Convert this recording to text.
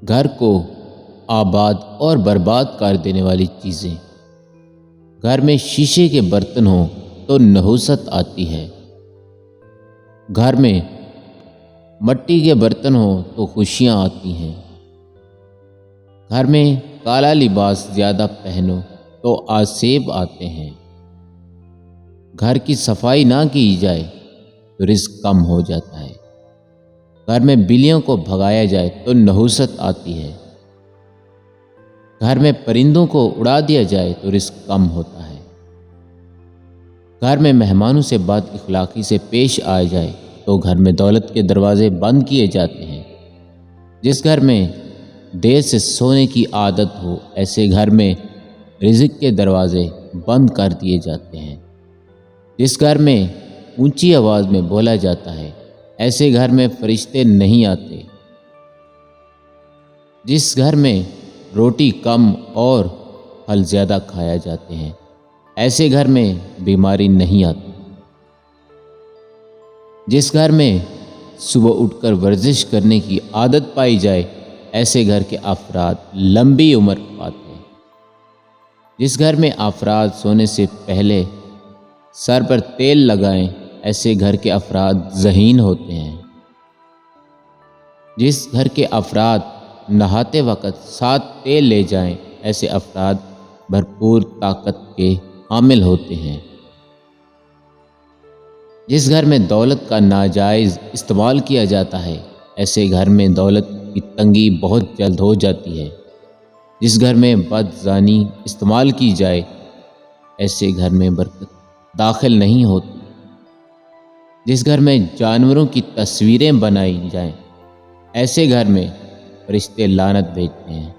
گھر کو آباد اور برباد کر دینے والی چیزیں۔ گھر میں شیشے کے برتن ہوں تو نحوست آتی ہے، گھر میں مٹی کے برتن ہوں تو خوشیاں آتی ہیں، گھر میں کالا لباس زیادہ پہنو تو آسیب آتے ہیں، گھر کی صفائی نہ کی جائے تو رزق کم ہو جاتا ہے، گھر میں بلیوں کو بھگایا جائے تو نحوست آتی ہے، گھر میں پرندوں کو اڑا دیا جائے تو رزق کم ہوتا ہے، گھر میں مہمانوں سے بد اخلاقی سے پیش آیا جائے تو گھر میں دولت کے دروازے بند کیے جاتے ہیں۔ جس گھر میں دیر سے سونے کی عادت ہو ایسے گھر میں رزق کے دروازے بند کر دیے جاتے ہیں۔ جس گھر میں اونچی آواز میں بولا جاتا ہے ایسے گھر میں فرشتے نہیں آتے۔ جس گھر میں روٹی کم اور پھل زیادہ کھایا جاتے ہیں ایسے گھر میں بیماری نہیں آتی۔ جس گھر میں صبح اٹھ کر ورزش کرنے کی عادت پائی جائے ایسے گھر کے افراد لمبی عمر پاتے ہیں۔ جس گھر میں افراد سونے سے پہلے سر پر تیل لگائیں ایسے گھر کے افراد ذہین ہوتے ہیں۔ جس گھر کے افراد نہاتے وقت ساتھ تیل لے جائیں ایسے افراد بھرپور طاقت کے حامل ہوتے ہیں۔ جس گھر میں دولت کا ناجائز استعمال کیا جاتا ہے ایسے گھر میں دولت کی تنگی بہت جلد ہو جاتی ہے۔ جس گھر میں بدزانی استعمال کی جائے ایسے گھر میں برکت داخل نہیں ہوتی۔ جس گھر میں جانوروں کی تصویریں بنائی جائیں ایسے گھر میں فرشتے لعنت بھیجتے ہیں۔